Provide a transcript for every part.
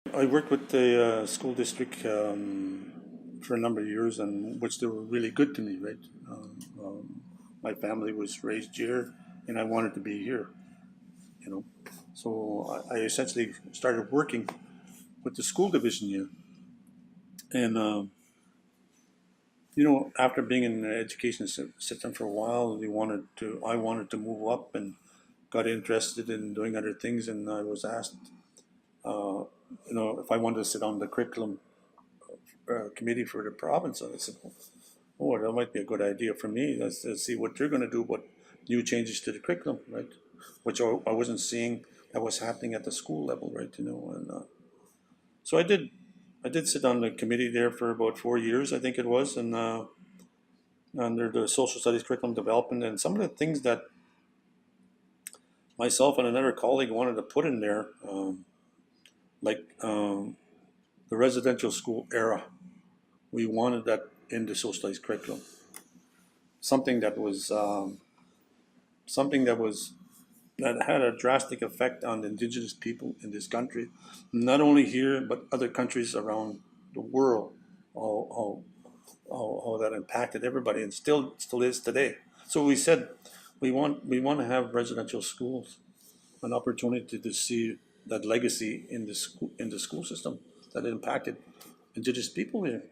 I worked with the school district for a number of years, and which they were really good to me. Right, my family was raised here, and I wanted to be here. You know, so I essentially started working with the school division here, and after being in the education system for a while, I wanted to move up and got interested in doing other things, and I was asked, uh, if I wanted to sit on the curriculum committee for the province. And I said, oh, that might be a good idea for me. Let's see what they're going to do, what new changes to the curriculum, right? Which I wasn't seeing that was happening at the school level, right? And so I did. I did sit on the committee there for about 4 years, I think it was, and under the social studies curriculum development, and some of the things that myself and another colleague wanted to put in there, like the residential school era. We wanted that in the social studies curriculum. Something that was something that had a drastic effect on the indigenous people in this country, not only here but other countries around the world. How, how that impacted everybody, and still is today. So we said we want to have residential schools, an opportunity to see that legacy in the school system that impacted indigenous people here.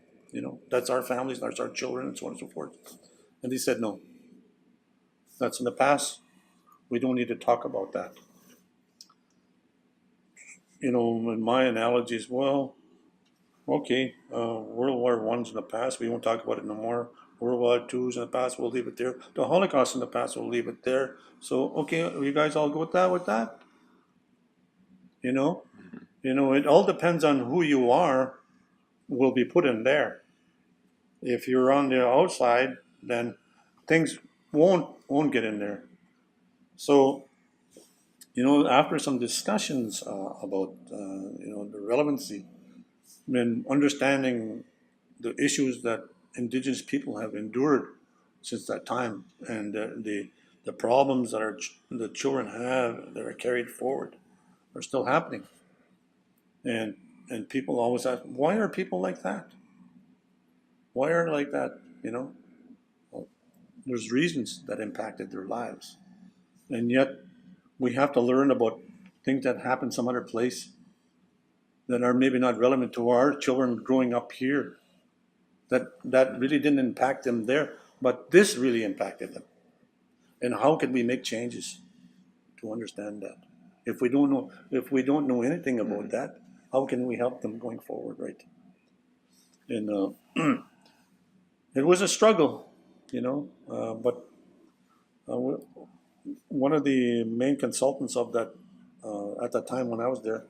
That's our families, that's our children, and so on and so forth. And they said no, that's in the past. We don't need to talk about that. In my analogy is, well, okay, World War One's in the past. We won't talk about it no more. World War Two's in the past. We'll leave it there. The Holocaust in the past. We'll leave it there. So, okay, you guys all go with that? With that, you know, it all depends on who you are. Will be put in there. If you're on the outside, then things won't get in there. So, after some discussions about the relevancy and understanding the issues that indigenous people have endured since that time, and the problems that the children have that are carried forward are still happening. And people always ask, why are people like that? Why are they like that? Well, there's reasons that impacted their lives, and yet we have to learn about things that happen some other place that are maybe not relevant to our children growing up here, that really didn't impact them there, but this really impacted them. And how can we make changes to understand that? If we don't know anything about that, how can we help them going forward, right? And it was a struggle, but one of the main consultants of that at the time when I was there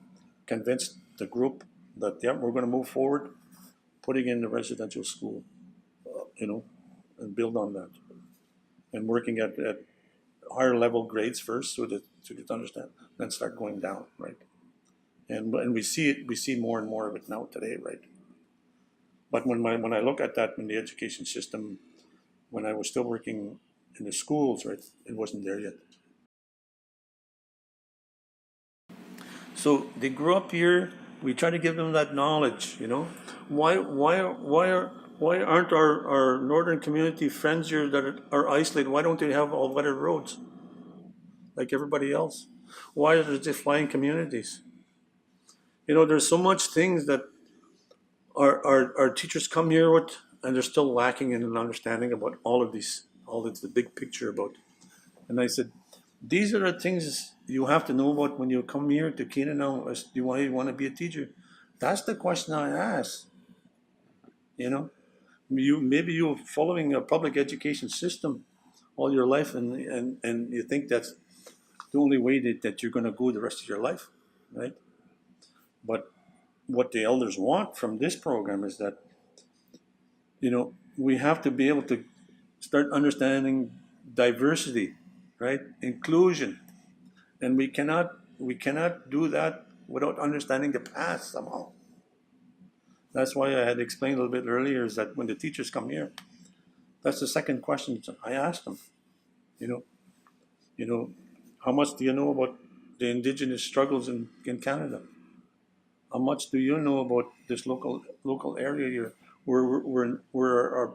convinced the group that, yeah, we're going to move forward, putting in the residential school, you know, and build on that, and working at higher level grades first, so that to get to understand, then start going down, right? And we see more and more of it now today, right? But when I look at that in the education system, when I was still working in the schools, right, it wasn't there yet. So they grew up here. We try to give them that knowledge. Why aren't our northern community friends here that are isolated? Why don't they have all weather roads like everybody else? Why are there just flying communities? There's so much things that our teachers come here with, and they're still lacking in an understanding about all of the big picture about. And I said, these are the things you have to know about when you come here to Kenanow. Do you want to be a teacher? That's the question I ask. You know, maybe you're following a public education system all your life, and you think that's the only way that you're going to go the rest of your life, right? But what the elders want from this program is that we have to be able to start understanding diversity, right? Inclusion, and we cannot do that without understanding the past somehow. That's why I had explained a little bit earlier is that when the teachers come here, that's the second question I ask them. You know, you know, how much do you know about the indigenous struggles in Canada? How much do you know about this local area here, where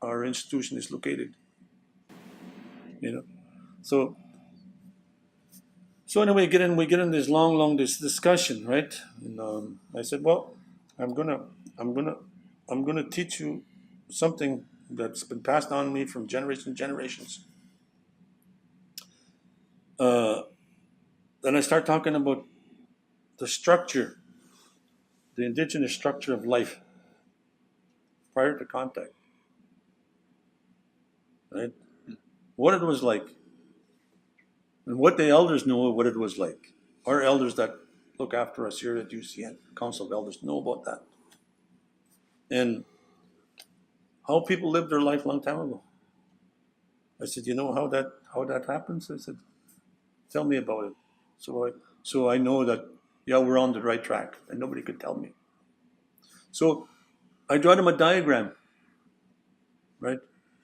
our institution is located? You know. So anyway, we get in this long this discussion, right? And I said, well, I'm gonna I'm gonna I'm gonna teach you something that's been passed on to me from generation to generations. Uh, then I start talking about the structure, the indigenous structure of life prior to contact, right? What it was like, and what the elders know what it was like. Our elders that look after us here at UCN, Council of Elders, know about that, and how people lived their life a long time ago. I said, you know how that happens? I said, tell me about it. So I know that yeah, we're on the right track, and nobody could tell me. So I draw them a diagram, right?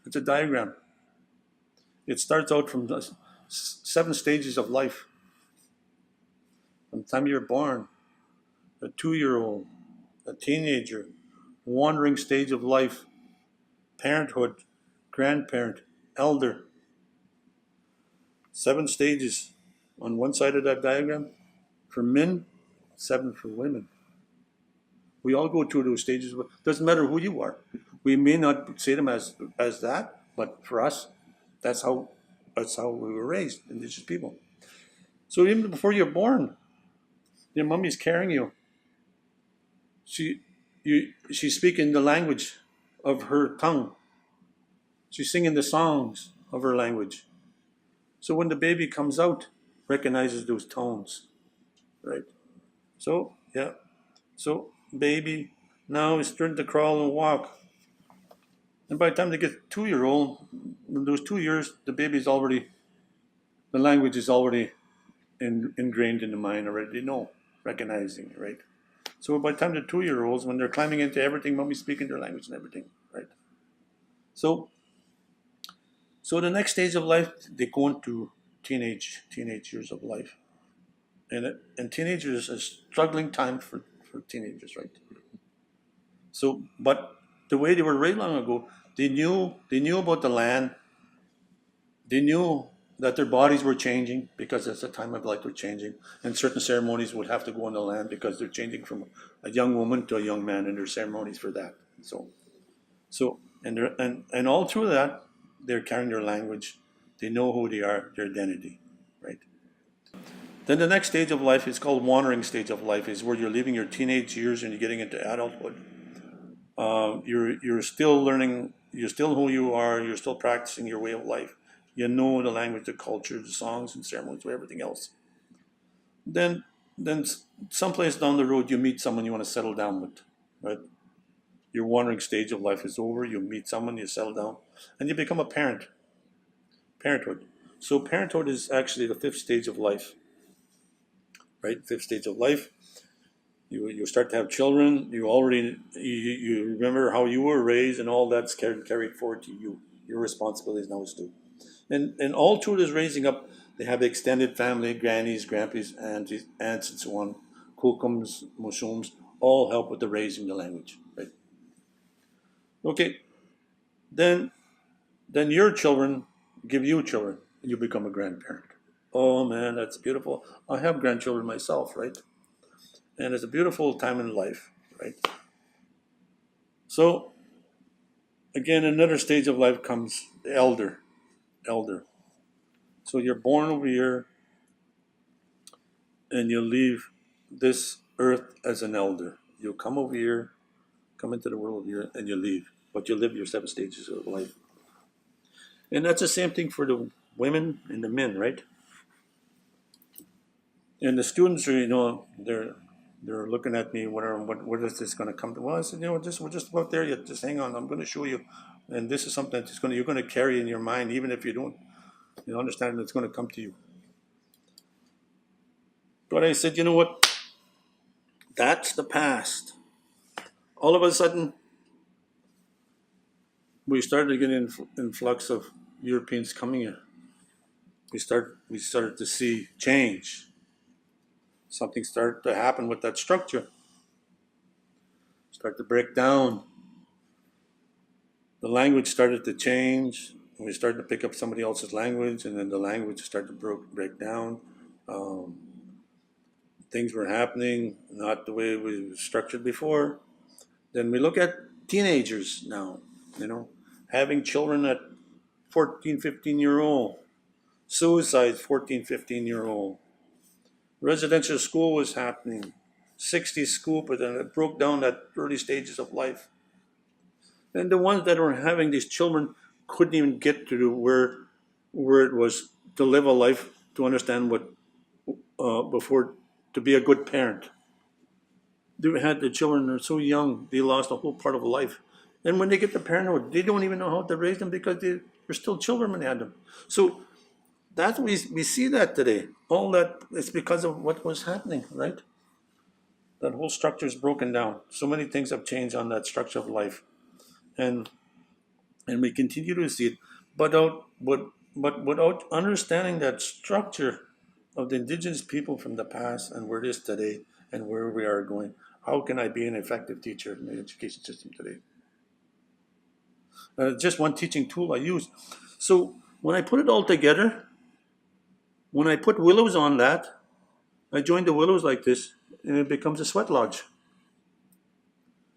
It's a diagram. It starts out from the 7 stages of life. From the time you're born, a 2-year-old, a teenager, wandering stage of life, parenthood, grandparent, elder. 7 stages on one side of that diagram for men, 7 for women. We all go through those stages. Doesn't matter who you are. We may not say them as that, but for us, that's how we were raised, indigenous people. So even before you're born, your mummy's carrying you. She's speaking the language of her tongue. She's singing the songs of her language. So when the baby comes out, recognizes those tones, right? So yeah, so baby now is starting to crawl and walk. And by the time they get 2-year-old, in those 2 years, the language is already ingrained in the mind already. They know, recognizing, right? So by the time the 2-year-olds, when they're climbing into everything, mommy's speaking their language and everything, right? So, so the next stage of life, they go into teenage years of life, and teenagers is a struggling time for teenagers, right? So, but the way they were raised long ago, they knew about the land. They knew that their bodies were changing because it's a time of life they're changing, and certain ceremonies would have to go on the land because they're changing from a young woman to a young man, and there's ceremonies for that. So and all through that, they're carrying their language. They know who they are, their identity, right? Then the next stage of life is called wandering stage of life, is where you're leaving your teenage years and you're getting into adulthood. You're still learning. You're still who you are. You're still practicing your way of life. You know the language, the culture, the songs and ceremonies, everything else. Then, then someplace down the road, you meet someone you want to settle down with, right? Your wandering stage of life is over. You meet someone, you settle down, and you become a parent. Parenthood. So parenthood is actually the 5th stage of life, right? 5th stage of life. You start to have children. You remember how you were raised, and all that's carried forward to you. Your responsibilities now is due. And all through this raising up, they have extended family, grannies, grandpas, aunties, aunts, and so on, kokums, mushums, all help with the raising the language, right? Okay, then your children give you children, and you become a grandparent. Oh man, that's beautiful. I have grandchildren myself, right? And it's a beautiful time in life, right? So again, another stage of life comes the elder. So you're born over here, and you leave this earth as an elder. You come over here, come into the world here, and you leave. But you live your 7 stages of life. And that's the same thing for the women and the men, right? And the students are, they're looking at me. What is this going to come to? Well, I said, we're just about there yet. Just hang on. I'm going to show you. And this is something that's you're going to carry in your mind, even if you don't, understand it's going to come to you. But I said, you know what? That's the past. All of a sudden, we started to get an influx of Europeans coming here. We started to see change. something started to happen with that structure, start to break down. The language started to change. We started to pick up somebody else's language, and then the language started to break down. Um, Things were happening not the way it was structured before. Then we look at teenagers now, you know, having children at 14, 15-year old, suicides 14, 15-year old. Residential school was happening, 60 school, but then it broke down at early stages of life. And the ones that were having these children couldn't even get to where it was to live a life to understand what before to be a good parent. They had the children, they're so young, they lost a whole part of life. And when they get to parenthood, they don't even know how to raise them because they were still children when they had them. So that's we see that today. All that it's because of what was happening, right? That whole structure is broken down. So many things have changed on that structure of life, and we continue to see it, but without understanding that structure of the indigenous people from the past and where it is today and where we are going, how can I be an effective teacher in the education system today? Just one teaching tool I use. So when I put it all together, when I put willows on that, I join the willows like this, and it becomes a sweat lodge.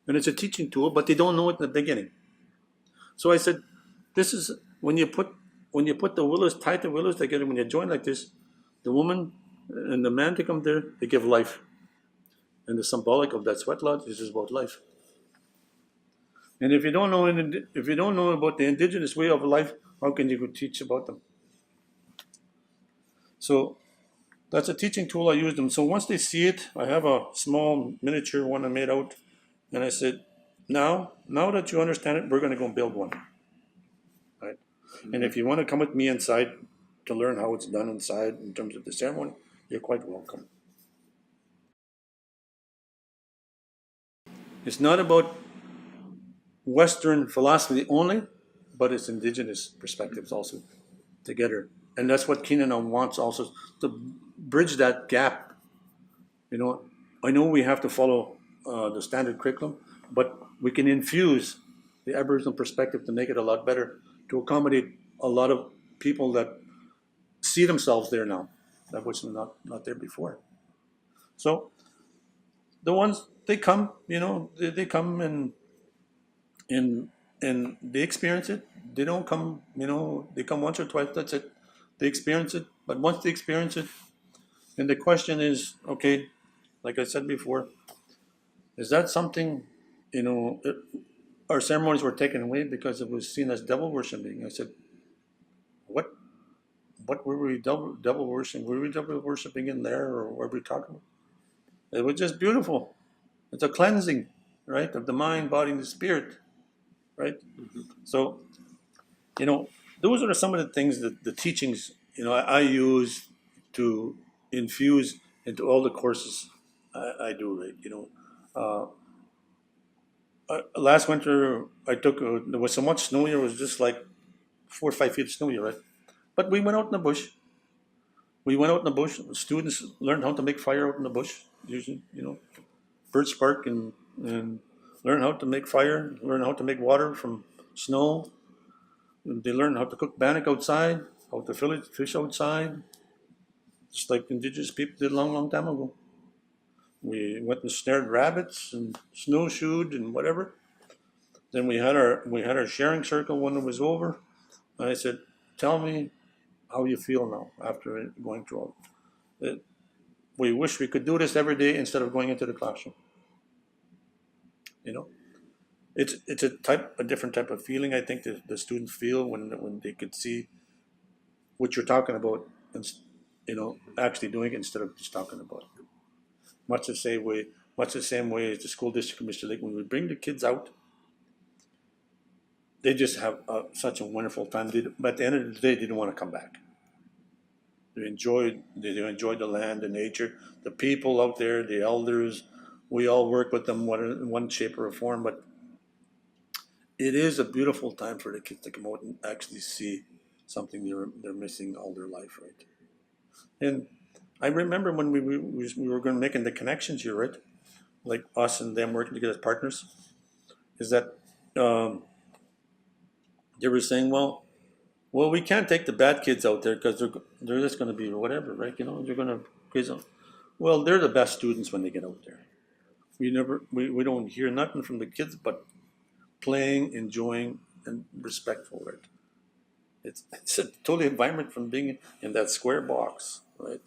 And it's a teaching tool, but they don't know it in the beginning. So I said, this is when you put the willows, tie the willows together, when you join like this, the woman and the man to come there, they give life. And the symbolic of that sweat lodge is about life. And if you don't know about the indigenous way of life, how can you go teach about them? So that's a teaching tool I use them. So once they see it, I have a small miniature one I made out, and I said, now that you understand it, we're going to go build one, right? Mm-hmm. And if you want to come with me inside to learn how it's done inside in terms of the ceremony, you're quite welcome. It's not about Western philosophy only, but it's indigenous perspectives also together. And that's what Kenanow wants also to bridge that gap. You know, I know we have to follow the standard curriculum, but we can infuse the Aboriginal perspective to make it a lot better, to accommodate a lot of people that see themselves there now, that was not there before. So the ones they come, they come and and they experience it. They don't come, they come once or twice. That's it. They experience it, but once they experience it, and the question is, okay, like I said before, is that something, you know, it, our ceremonies were taken away because it was seen as devil worshiping. I said, what, what were we devil worshiping? Were we devil worshiping in there, or what were we talking about? It was just beautiful. It's a cleansing, right, of the mind, body, and the spirit, right? Mm-hmm. So, those are some of the things that the teachings, I use to infuse into all the courses I do, right? Last winter I took, there was so much snow here, it was just like 4 or 5 feet of snow here, right? But we went out in the bush. Students learned how to make fire out in the bush, using, birch bark and learn how to make fire, learn how to make water from snow. And they learn how to cook bannock outside, how to fish outside, just like indigenous people did a long, long time ago. We went and snared rabbits and snowshoed and whatever. Then we had our sharing circle when it was over. And I said, "Tell me how you feel now after going through all it. We wish we could do this every day instead of going into the classroom. You know, it's a different type of feeling. I think that the students feel when they could see what you're talking about, and actually doing it instead of just talking about it. Much the same way, much the same way as the school district of Mr. Lake. When we bring the kids out, they just have such a wonderful time. But at the end of the day, they don't want to come back. They enjoyed the land, the nature, the people out there, the elders. We all work with them in one shape or form, but it is a beautiful time for the kids to come out and actually see something they're missing all their life, right? And I remember when we were going making the connections here, right? Like us and them working together as partners. Is that um, they were saying, well, we can't take the bad kids out there because they're just going to be whatever, right? They're going to crazy. Well, they're the best students when they get out there. We don't hear nothing from the kids but playing, enjoying, and respectful, right? It's a totally environment from being in that square box, right?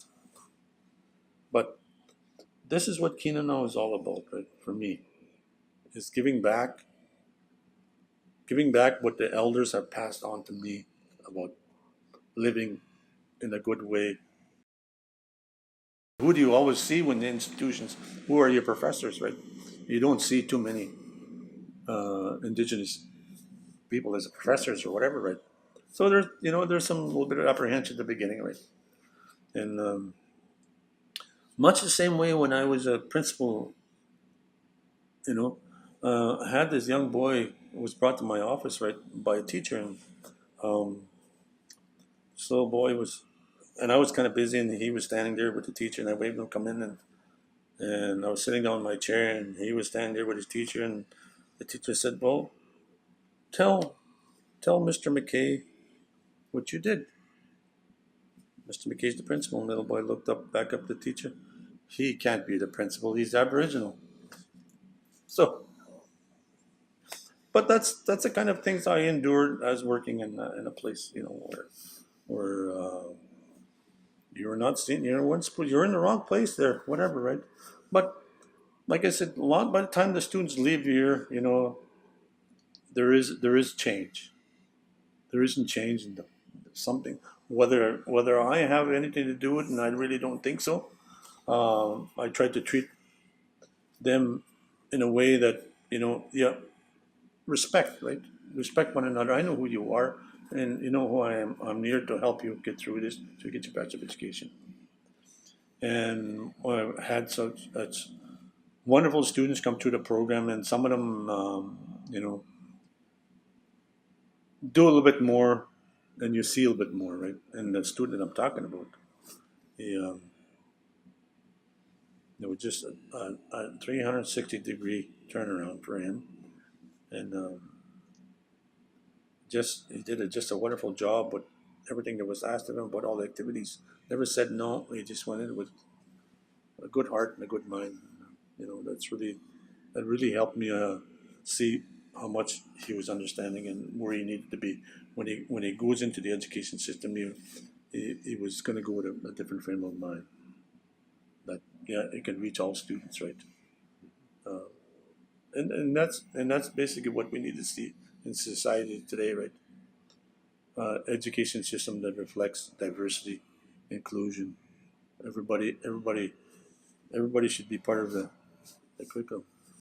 But this is what Kenanow is all about, right? For me, is giving back what the elders have passed on to me about living in a good way. Who do you always see when the institutions? Who are your professors, right? You don't see too many indigenous people as professors or whatever, right? So there's some little bit of apprehension at the beginning, right? And much the same way when I was a principal, you know, I had this young boy who was brought to my office, right, by a teacher, and um, so boy was, and I was kind of busy, and he was standing there with the teacher, and I waved him to come in, and I was sitting down in my chair, and he was standing there with his teacher, and the teacher said, "Well, tell tell Mr. McKay what you did." Mr. McKay's the principal, and little boy looked up, back up the teacher. He can't be the principal. He's Aboriginal. So, but that's the kind of things I endured as working in a place, where you're not seen, you're in the wrong place there, whatever, right? But like I said, a lot by the time the students leave here, there is change. There isn't change in something. Whether I have anything to do with it, and I really don't think so. I try to treat them in a way that yeah, respect, right? Respect one another. I know who you are, and you know who I am. I'm here to help you get through this to get your bachelor of education. And I've had such wonderful students come through the program, and some of them, do a little bit more, and you see a little bit more, right? And the student that I'm talking about, he, it was just a 360-degree turnaround for him, and just he did just a wonderful job with everything that was asked of him about all the activities. Never said no. He just went in with a good heart and a good mind. That really helped me see how much he was understanding and where he needed to be when he goes into the education system. He was going to go with a different frame of mind. That yeah, it can reach all students, right? Uh, and that's basically what we need to see in society today, right? Education system that reflects diversity, inclusion. Everybody should be part of the curriculum.